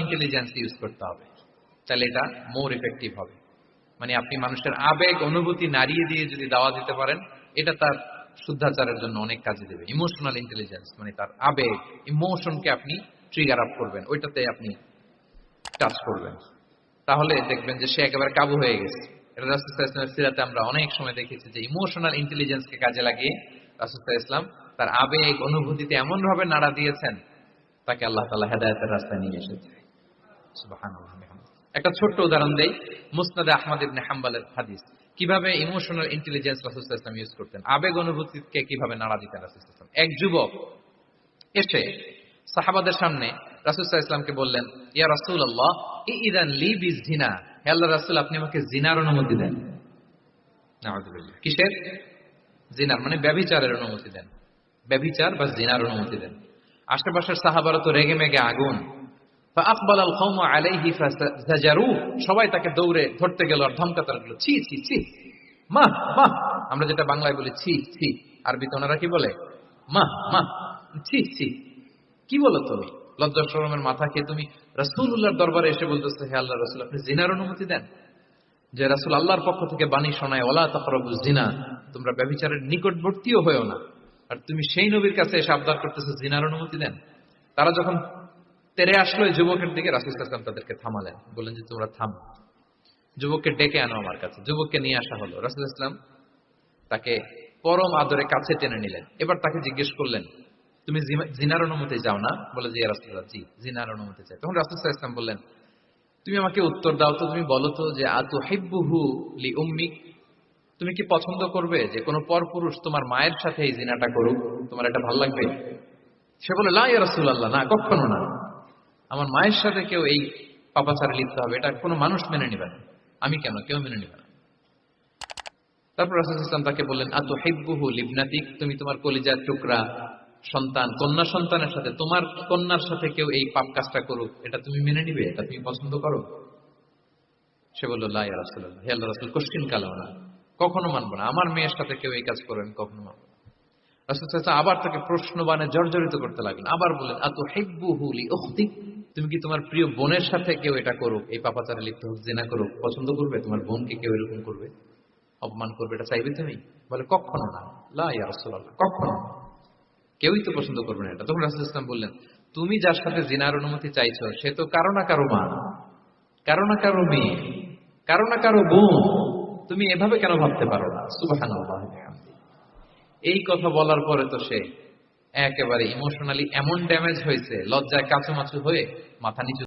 Intelligence use করতে হবে, তাহলে এটা মোর ইফেক্টিভ হবে। মানে আপনি মানুষের আবেগ অনুভূতি নাড়িয়ে দিয়ে যদি দাওয়া দিতে পারেন, এটা তার শুদ্ধাচারের জন্য অনেক কাজে দেবে। ইমোশনাল ইন্টেলিজেন্স মানে তার আবেগ, ইমোশনকে আপনি ট্রিগার আপ করবেন, ওইটাতে আপনি টাচ করবেন, তাহলে দেখবেন যে সে একেবারে কাবু হয়ে গেছে। এটা রাসূল সাল্লাল্লাহু আলাইহি ওয়াসাল্লামের সিরাতে আমরা অনেক সময় দেখেছি যে ইমোশনাল ইন্টেলিজেন্সকে কাজে লাগিয়ে রাসূল সাল্লাল্লাহু আলাইহি ওয়াসাল্লাম তার আবেগ অনুভূতিতে এমন ভাবে নাড়া দিয়েছেন, তাকে আল্লাহ তাআলা হেদায়েতের রাস্তায় নিয়ে এসেছে। সুবহানাল্লাহ। একটা ছোট্ট উদাহরণ দেই, মুসনাদে আহমদ ইবনে হাম্বলের হাদিস, কিভাবে ইমোশনাল ইন্টেলিজেন্স রাসূল সাল্লাল্লাহু আলাইহি ওয়াসাল্লাম ইউজ করতেন, আবেগ অনুভূতিকে কিভাবে নাড়া দিতেন রাসূল সাল্লাল্লাহু আলাইহি ওয়াসাল্লাম। এক যুবক এসে সাহাবাদের সামনে রাসূল সাল্লাল্লাহু আলাইহি ওয়াসাল্লামকে বললেন, ইয়া রাসূলুল্লাহ ইযান লি বিজিনা, হে আল্লাহর রাসূল আপনি আমাকে জিনার অনুমতি দেন। নাউযুবিল্লাহ। কিসের? জিনার, মানে ব্যভিচারের অনুমতি দেন। ব্যভিচার বা জিনার অনুমতি দেন। আশেপাশের সাহাবারা তো রেগে মেগে আগুন। فأقبل القوم عليه فزجروه, সবাই তাকে দৌড়ে ধরতে গেল আর ধমকাতে লাগলো, ছি ছি ছি, মা মা, আমরা যেটা বাংলায় বলি ছি ছি, আরবিতে ওনারা কি বলে? মা মা, ছি ছি, কি বলো তুমি? লজ্জা শরমের মাথা খেয়ে তুমি রাসূলুল্লাহর দরবারে এসে বলতেছো, হে আল্লাহর রাসূল আপনি জিনার অনুমতি দেন। যে রাসূল আল্লাহর পক্ষ থেকে বাণী শোনায়, ওয়ালা তাকরাবুজ জিনা, তোমরা ব্যভিচারের নিকটবর্তীও হয়ো না, আর তুমি সেই নবীর কাছে এসে আবদার করতেছো জিনার অনুমতি দেন। তারা যখন তেরে আসলো এই যুবকের দিকে, রাসূল সাল্লাল্লাহু আলাইহি ওয়াসাল্লাম তাদেরকে থামালেন, বললেন যে তোমরা থামো, যুবককে ডেকে আনো আমার কাছে। যুবককে নিয়ে আসা হলো, রাসূল সাল্লাল্লাহু আলাইহি ওয়াসাল্লাম তাকে পরম আদরে কাছে টেনে নিলেন। এবার তাকে জিজ্ঞেস করলেন, তুমি জিনার অনুমতি চাও না? বলে যে ইয়া রাসূলুল্লাহ জি, জিনার অনুমতি চাই। তখন রাসূল সাল্লাল্লাহু আলাইহি ওয়াসাল্লাম বললেন, তুমি আমাকে উত্তর দাও তো, তুমি বলো তো যে আতুহিব্বুহু লি উম্মিক, তুমি কি পছন্দ করবে যে কোনো পরপুরুষ তোমার মায়ের সাথে এই জিনাটা করুক? তোমার এটা ভালো লাগবে? সে বলে লা ইয়া রাসূলুল্লাহ, না কখনো না, আমার মায়ের সাথে কেউ এই পাপাচারে লিপ্ত হবে, এটা কোনো মানুষ মেনে নিবে না। আমি কেন, কেউ মেনে নিবে না। তারপর রাসূল সাল্লাল্লাহু আলাইহি ওয়াসাল্লাম তাকে বললেন, আতুহিব্বুহু লিবনাতিক, তুমি তোমার কলিজার টুকরা সন্তান, কন্যা সন্তানের সাথে, তোমার কন্যার সাথে কেউ এই পাপ কাজটা করুক, এটা তুমি মেনে নিবে? এটা তুমি পছন্দ করো? সে বলল লা ইয়া রাসূলুল্লাহ, হে আল্লাহর রাসূল কোশ্চিন কালেও না, কখনো মানবো না, আমার মেয়ের সাথে কেউ এই কাজ করবে আমি কখনো মানবো না। রাসূল সাল্লাল্লাহু আলাইহি ওয়াসাল্লাম আবার তাকে প্রশ্নবাণে জর্জরিত করতে লাগলেন, আবার বললেন আতুহিব্বুহু লি উখতিক, তুমি কি তোমার প্রিয় বোনের সাথে কেউ এটা করুক, এই পাপাচারে লিপ্ত হোক, জিনা করুক, পছন্দ করবে? তোমার বোনকে কেউ এরকম করবে, অপমান করবে, এটা চাইবে তুমি? বলে কখনো না, লা ইয়া রাসূলুল্লাহ, কখনো না, কেউই তো পছন্দ করবে না এটা। তখন রাসূল সাল্লাল্লাহু আলাইহি ওয়াসাল্লাম বললেন, তুমি যার সাথে জিনার অনুমতি চাইছো সে তো কারো না কারো মা, কারো না কারো মেয়ে, কারো না কারো বোন, তুমি এভাবে কেন ভাবতে পারো না? সুবহানাল্লাহ। এই কথা বলার পরে তো সে একেবারে ইমোশনালি এমন ড্যামেজ হয়েছে, লজ্জায় কাচুমাচু হয়ে মাথা নিচু